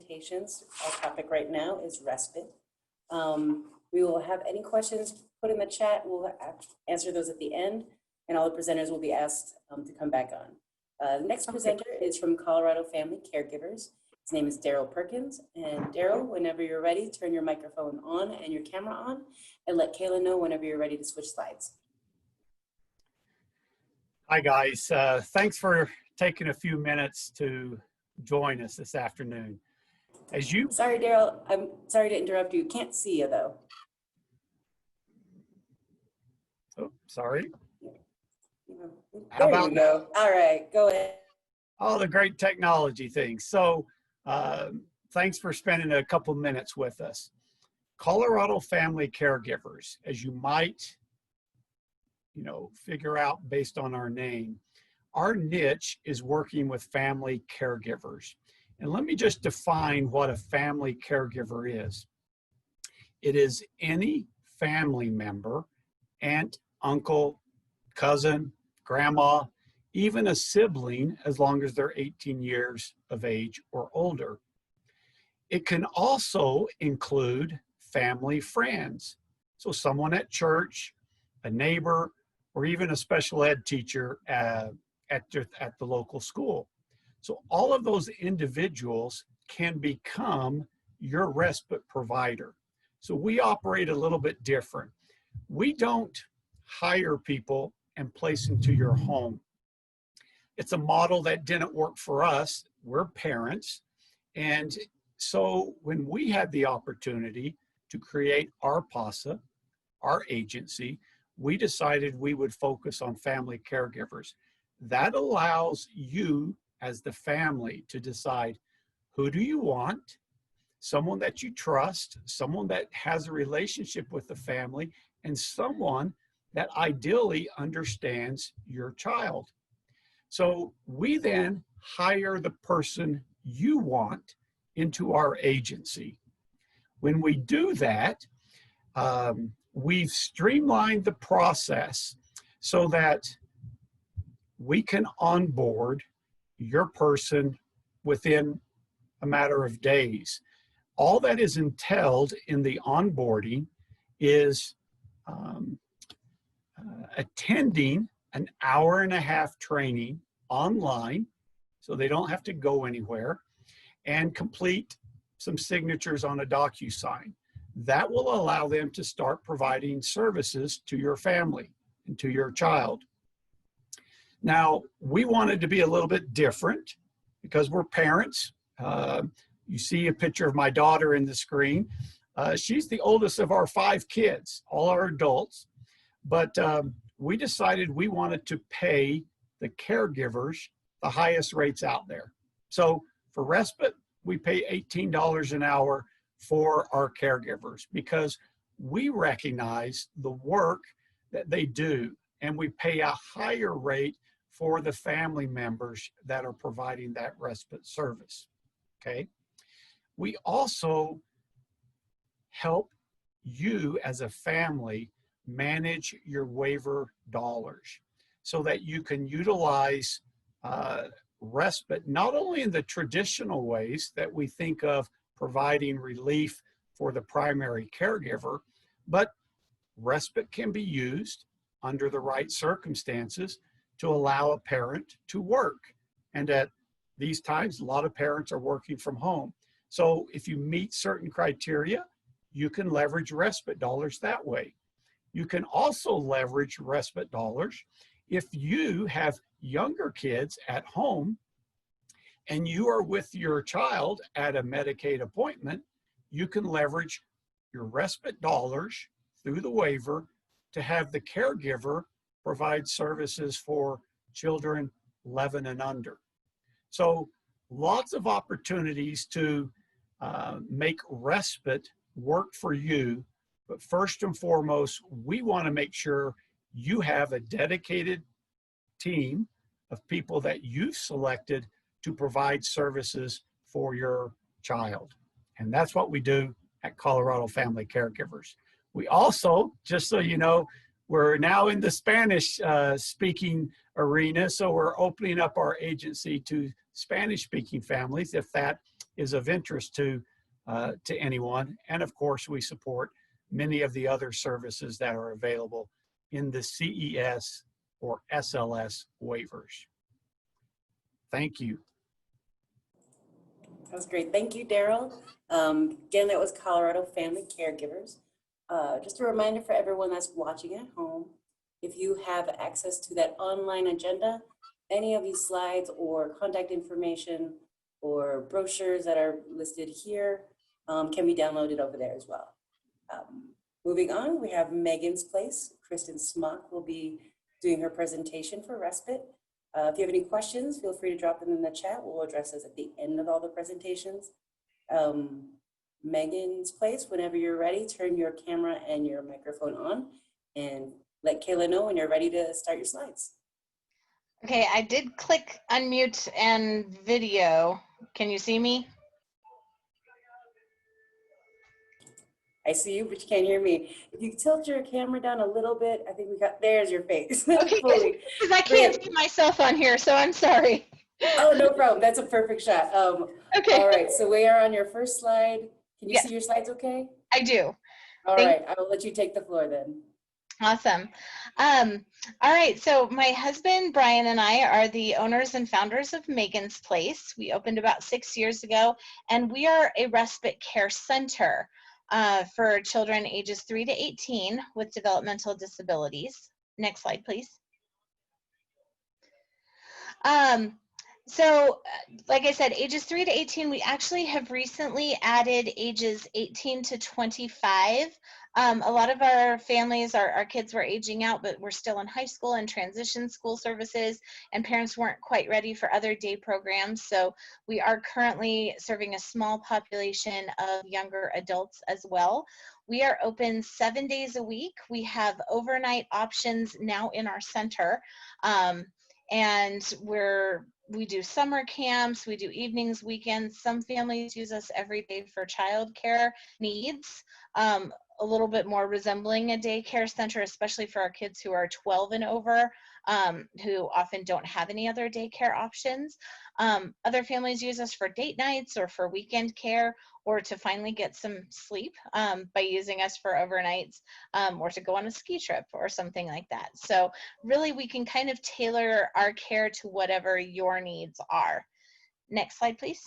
presentations. Our topic right now is respite. We will have any questions put in the chat. We'll answer those at the end, and all the presenters will be asked to come back on. The next presenter is from Colorado Family Caregivers. His name is Daryl Perkins. And Daryl, whenever you're ready, turn your microphone on and your camera on, and let Kayla know whenever you're ready to switch slides. Hi guys, thanks for taking a few minutes to join us this afternoon. Sorry, Daryl, I'm sorry to interrupt you. Can't see you though. Oh, sorry. There you go. All right, go ahead. All the great technology things. So thanks for spending a couple minutes with us. Colorado Family Caregivers, as you might figure out based on our name, our niche is working with family caregivers. And let me just define what a family caregiver is. It is any family member, aunt, uncle, cousin, grandma, even a sibling, as long as they're 18 years of age or older. It can also include family friends. So someone at church, a neighbor, or even a special ed teacher at the local school. So all of those individuals can become your respite provider. So we operate a little bit different. We don't hire people and place into your home. It's a model that didn't work for us. We're parents. And so when we had the opportunity to create our PASA, our agency, we decided we would focus on family caregivers. That allows you as the family to decide, who do you want? Someone that you trust, someone that has a relationship with the family, and someone that ideally understands your child. So we then hire the person you want into our agency. When we do that, we've streamlined the process so that we can onboard your person within a matter of days. All that is entailed in the onboarding is attending an hour-and-a-half training online, so they don't have to go anywhere, and complete some signatures on a DocuSign. That will allow them to start providing services to your family and to your child. Now, we wanted to be a little bit different because we're parents. You see a picture of my daughter in the screen. She's the oldest of our 5 kids, all are adults. But we decided we wanted to pay the caregivers the highest rates out there. So for respite, we pay $18 an hour for our caregivers because we recognize the work that they do, and we pay a higher rate for the family members that are providing that respite service, okay? We also help you as a family manage your waiver dollars so that you can utilize respite, not only in the traditional ways that we think of providing relief for the primary caregiver, but respite can be used under the right circumstances to allow a parent to work. And at these times, a lot of parents are working from home. So if you meet certain criteria, you can leverage respite dollars that way. You can also leverage respite dollars if you have younger kids at home and you are with your child at a Medicaid appointment. You can leverage your respite dollars through the waiver to have the caregiver provide services for children 11 and under. So lots of opportunities to make respite work for you. But first and foremost, we want to make sure you have a dedicated team of people that you've selected to provide services for your child. And that's what we do at Colorado Family Caregivers. We also, just so you know, we're now in the Spanish speaking arena, so we're opening up our agency to Spanish speaking families if that is of interest to anyone. And of course, we support many of the other services that are available in the CES or SLS waivers. Thank you. That was great. Thank you, Daryl. Again, that was Colorado Family Caregivers. Just a reminder for everyone that's watching at home, if you have access to that online agenda, any of these slides or contact information or brochures that are listed here can be downloaded over there as well. Moving on, we have Megan's Place. Kristen Smock will be doing her presentation for Respite. If you have any questions, feel free to drop them in the chat. We'll address those at the end of all the presentations. Megan's Place, whenever you're ready, turn your camera and your microphone on and let Kayla know when you're ready to start your slides. Okay, I did click unmute and video. Can you see me? I see you, but you can't hear me. If you tilt your camera down a little bit, I think we got, there's your face. Okay, because I can't see myself on here, so I'm sorry. Oh, no problem. That's a perfect shot. Okay. All right, so we are on your first slide. Can you Yes. see your slides okay? I do. All right, I will let you take the floor then. Awesome. All right, so my husband, Brian, and I are the owners and founders of Megan's Place. We opened about 6 years ago, and we are a respite care center for children ages 3 to 18 with developmental disabilities. Next slide, please. So, like I said, ages 3 to 18, we actually have recently added ages 18 to 25. A lot of our families, our kids were aging out, but we're still in high school and transition school services, and parents weren't quite ready for other day programs. So we are currently serving a small population of younger adults as well. We are open 7 days a week. We have overnight options now in our center. And we do summer camps, we do evenings, weekends. Some families use us every day for childcare needs, a little bit more resembling a daycare center, especially for our kids who are 12 and over, who often don't have any other daycare options. Other families use us for date nights or for weekend care, or to finally get some sleep by using us for overnights, or to go on a ski trip or something like that. So really we can kind of tailor our care to whatever your needs are. Next slide, please.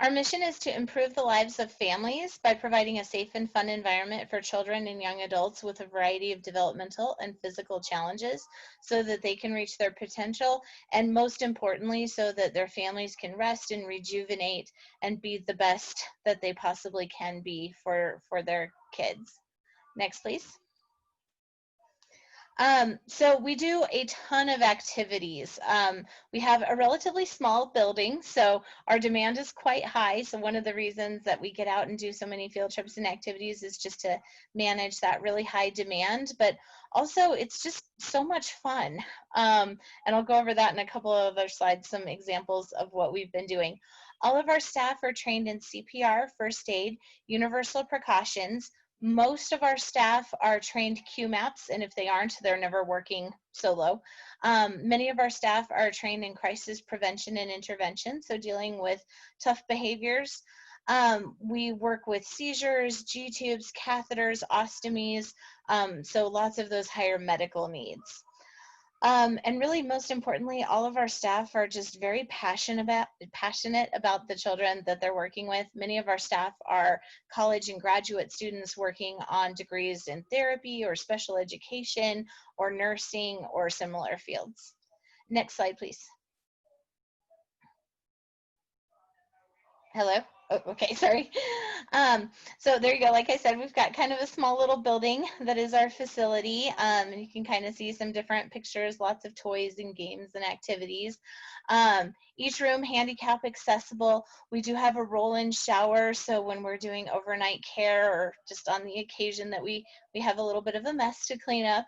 Our mission is to improve the lives of families by providing a safe and fun environment for children and young adults with a variety of developmental and physical challenges so that they can reach their potential, and most importantly, so that their families can rest and rejuvenate and be the best that they possibly can be for their kids. Next, please. So we do a ton of activities. We have a relatively small building, so our demand is quite high. So one of the reasons that we get out and do so many field trips and activities is just to manage that really high demand, but also it's just so much fun. And I'll go over that in a couple of other slides, some examples of what we've been doing. All of our staff are trained in CPR, first aid, universal precautions. Most of our staff are trained QMAPs, and if they aren't, they're never working solo. Many of our staff are trained in crisis prevention and intervention, so dealing with tough behaviors. We work with seizures, G-tubes, catheters, ostomies, so lots of those higher medical needs. And really, most importantly, all of our staff are just very passionate about the children that they're working with. Many of our staff are college and graduate students working on degrees in therapy or special education or nursing or similar fields. Next slide, please. Hello? Oh, okay, sorry. So there you go. Like I said, we've got kind of a small little building that is our facility. And you can kind of see some different pictures, lots of toys and games and activities. Each room handicap accessible. We do have a roll-in shower, so when we're doing overnight care or just on the occasion that we have a little bit of a mess to clean up,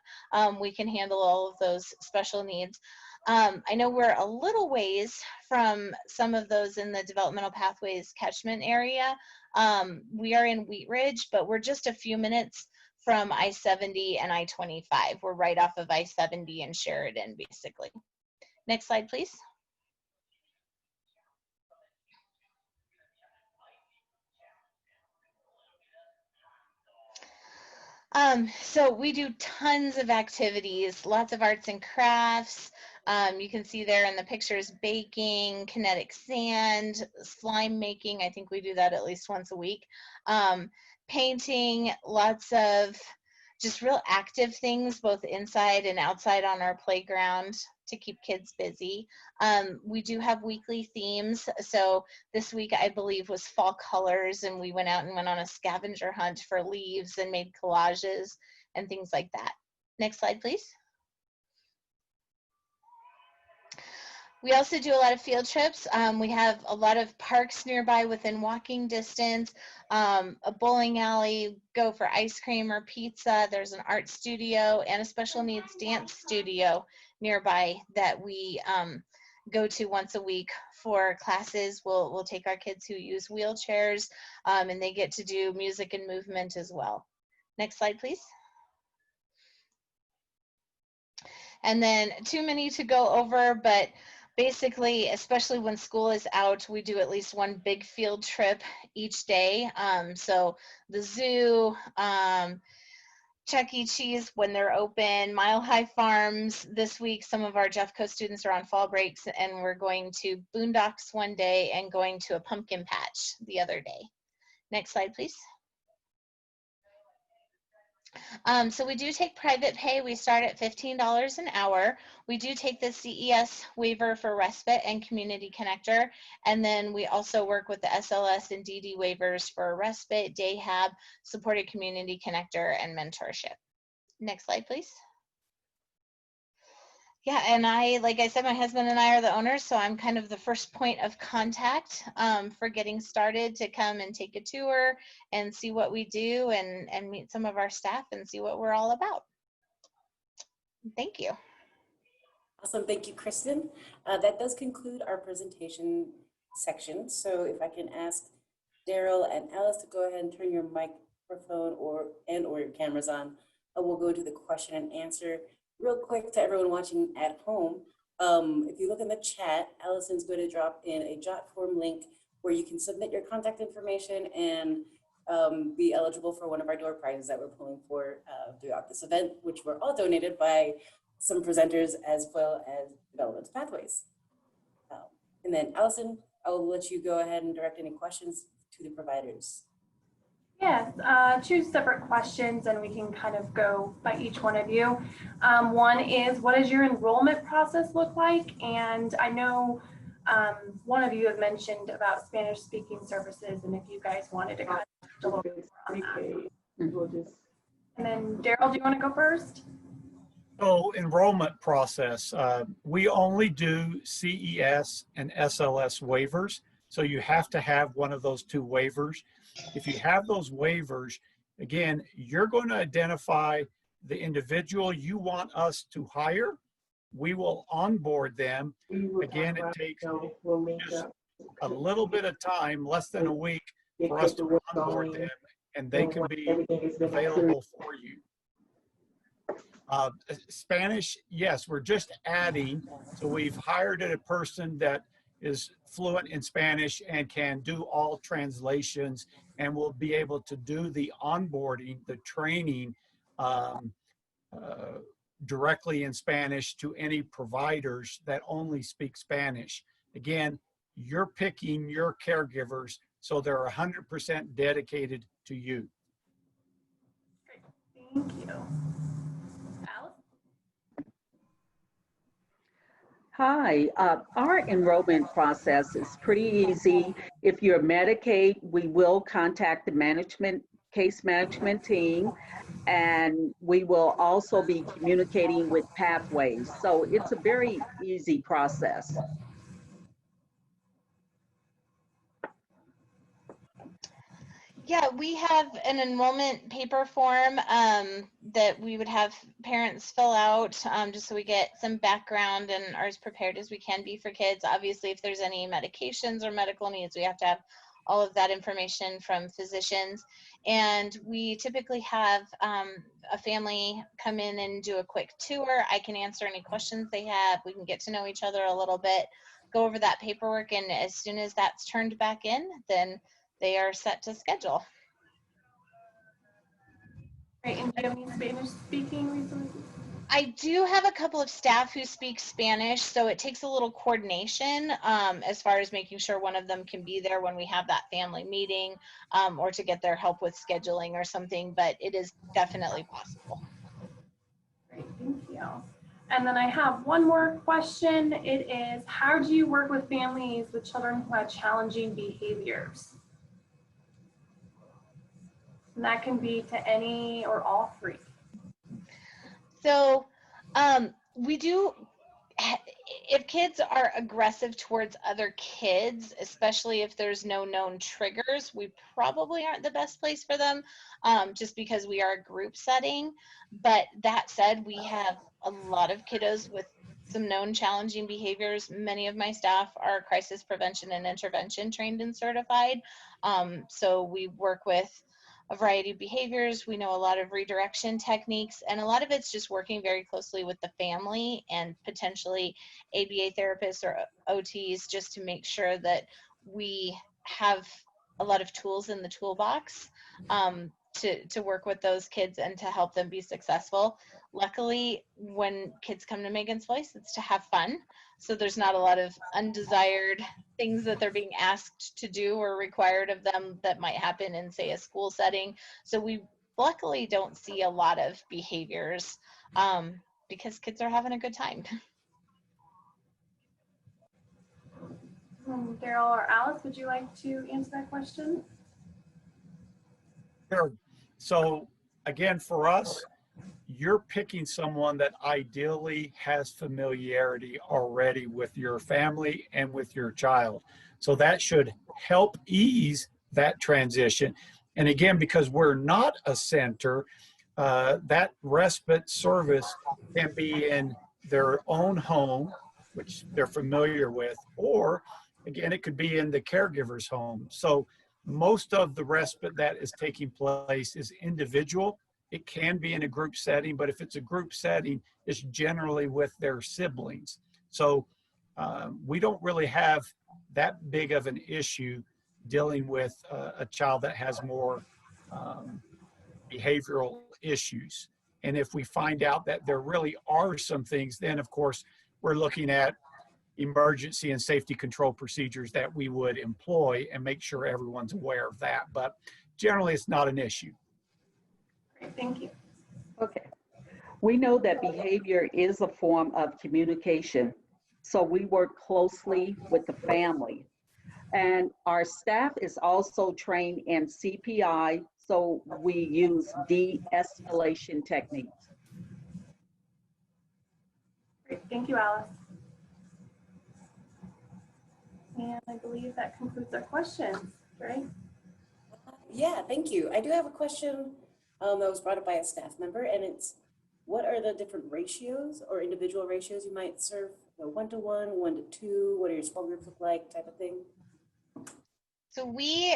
we can handle all of those special needs. I know we're a little ways from some of those in the developmental pathways catchment area. We are in Wheat Ridge, but we're just a few minutes from I-70 and I-25. We're right off of I-70 and Sheridan, basically. Next slide, please. So we do tons of activities, lots of arts and crafts. You can see there in the pictures, baking, kinetic sand, slime making. I think we do that at least once a week. Painting, lots of just real active things, both inside and outside on our playground to keep kids busy. We do have weekly themes. So this week, I believe, was fall colors, and we went out and went on a scavenger hunt for leaves and made collages and things like that. Next slide, please. We also do a lot of field trips. We have a lot of parks nearby within walking distance, a bowling alley, go for ice cream or pizza. There's an art studio and a special needs dance studio nearby that we go to once a week for classes. We'll take our kids who use wheelchairs, and they get to do music and movement as well. Next slide, please. And then too many to go over, but basically, especially when school is out, we do at least one big field trip each day. So the zoo, Chuck E. Cheese when they're open, Mile High Farms. This week, some of our Jeffco students are on fall breaks, and we're going to Boondocks one day and going to a pumpkin patch the other day. Next slide, please. So we do take private pay. We start at $15 an hour. We do take the CES waiver for Respite and Community Connector. And then we also work with the SLS and DD waivers for Respite, Day Hab, Supported Community Connector, and Mentorship. Next slide, please. Yeah, and like I said, my husband and I are the owners, so I'm kind of the first point of contact for getting started to come and take a tour and see what we do and meet some of our staff and see what we're all about. Thank you. Awesome, thank you, Kristen. That does conclude our presentation section. So if I can ask Daryl and Alice to go ahead and turn your microphone or your cameras on, we'll go to the question and answer. Real quick to everyone watching at home, if you look in the chat, Allison's going to drop in a jot form link where you can submit your contact information and be eligible for one of our door prizes that we're pulling for throughout this event, which were all donated by some presenters as well as Developmental Pathways. And then Allison, I'll let you go ahead and direct any questions to the providers. Yes, two separate questions, and we can kind of go by each one of you. One is, what does your enrollment process look like? And I know one of you had mentioned about Spanish speaking services, and if you guys wanted to kind of a little bit more on that. And then Daryl, do you want to go first? So enrollment process, we only do CES and SLS waivers. So you have to have one of those two waivers. If you have those waivers, again, you're going to identify the individual you want us to hire. We will onboard them. Again, it takes just a little bit of time, less than a week, for us to onboard them, and they can be available for you. Spanish, yes, we're just adding. So we've hired a person that is fluent in Spanish and can do all translations, and will be able to do the onboarding, the training directly in Spanish to any providers that only speak Spanish. Again, you're picking your caregivers, so they're 100% dedicated to you. Thank you. Hi, our enrollment process is pretty easy. If you're Medicaid, we will contact the case management team, and we will also be communicating with Pathways. So it's a very easy process. Yeah, we have an enrollment paper form that we would have parents fill out just so we get some background and are as prepared as we can be for kids. Obviously, if there's any medications or medical needs, we have to have all of that information from physicians. And we typically have a family come in and do a quick tour. I can answer any questions they have. We can get to know each other a little bit, go over that paperwork, and as soon as that's turned back in, then they are set to schedule. Great. And do you have any Spanish speaking resources? I do have a couple of staff who speak Spanish, so it takes a little coordination as far as making sure one of them can be there when we have that family meeting, or to get their help with scheduling or something, but it is definitely possible. Great, thank you. And then I have one more question. It is, how do you work with families with children who have challenging behaviors? And that can be to any or all three. So we do, if kids are aggressive towards other kids, especially if there's no known triggers, we probably aren't the best place for them, just because we are a group setting. But that said, we have a lot of kiddos with some known challenging behaviors. Many of my staff are crisis prevention and intervention trained and certified. So we work with a variety of behaviors. We know a lot of redirection techniques, and a lot of it's just working very closely with the family and potentially ABA therapists or OTs, just to make sure that we have a lot of tools in the toolbox to work with those kids and to help them be successful. Luckily, when kids come to Megan's Voice, it's to have fun. So there's not a lot of undesired things that they're being asked to do or required of them that might happen in, say, a school setting. So we luckily don't see a lot of behaviors because kids are having a good time. Daryl or Alice, would you like to answer that question? Sure. So again, for us, you're picking someone that ideally has familiarity already with your family and with your child. So that should help ease that transition. And again, because we're not a center, that respite service can be in their own home, which they're familiar with, or again, it could be in the caregiver's home. So most of the respite that is taking place is individual. It can be in a group setting, but if it's a group setting, it's generally with their siblings. So we don't really have that big of an issue dealing with a child that has more behavioral issues. And if we find out that there really are some things, then of course, we're looking at emergency and safety control procedures that we would employ and make sure everyone's aware of that. But generally, it's not an issue. Great, thank you. Okay. We know that behavior is a form of communication. So we work closely with the family. And our staff is also trained in CPI, so we use de-escalation techniques. Great, thank you, Alice. And I believe that concludes our questions, right? Yeah, thank you. I do have a question that was brought up by a staff member, and it's, what are the different ratios or individual ratios you might serve? 1-to-1, 1-to-2, what do your small groups look like, type of thing? So we,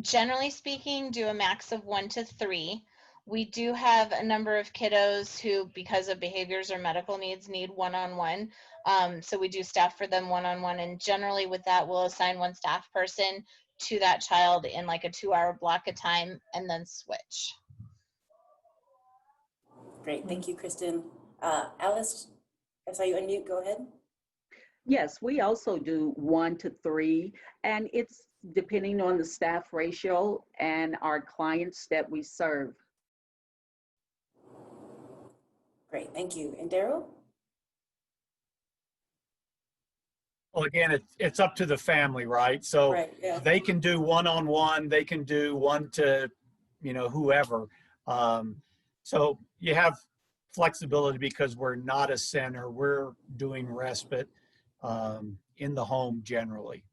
generally speaking, do a max of 1 to 3. We do have a number of kiddos who, because of behaviors or medical needs, need one-on-one. So we do staff for them one-on-one, and generally with that, we'll assign one staff person to that child in like a 2-hour block of time and then switch. Great, thank you, Kristen. Alice, I saw you unmute, go ahead. Yes, we also do 1 to 3, and it's depending on the staff ratio and our clients that we serve. Great, thank you. And Daryl? Well, again, it's up to the family, right? So Right, yeah. they can do one-on-one, they can do 1 to, whoever. So you have flexibility because we're not a center. We're doing respite in the home generally.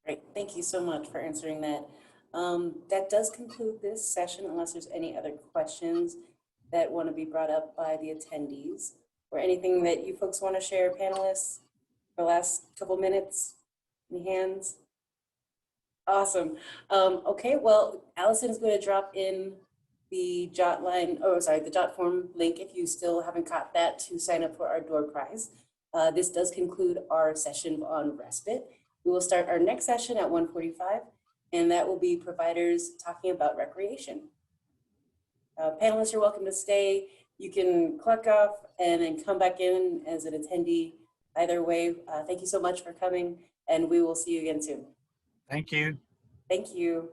Great, thank you so much for answering that. That does conclude this session, unless there's any other questions that want to be brought up by the attendees, or anything that you folks want to share, panelists, for the last couple minutes. Any hands? Awesome. Okay, well, Allison is going to drop in the the Jot form link if you still haven't caught that, to sign up for our door prize. This does conclude our session on respite. We will start our next session at 1:45, and that will be providers talking about recreation. Panelists, you're welcome to stay. You can clock off and then come back in as an attendee. Either way, thank you so much for coming, and we will see you again soon. Thank you. Thank you.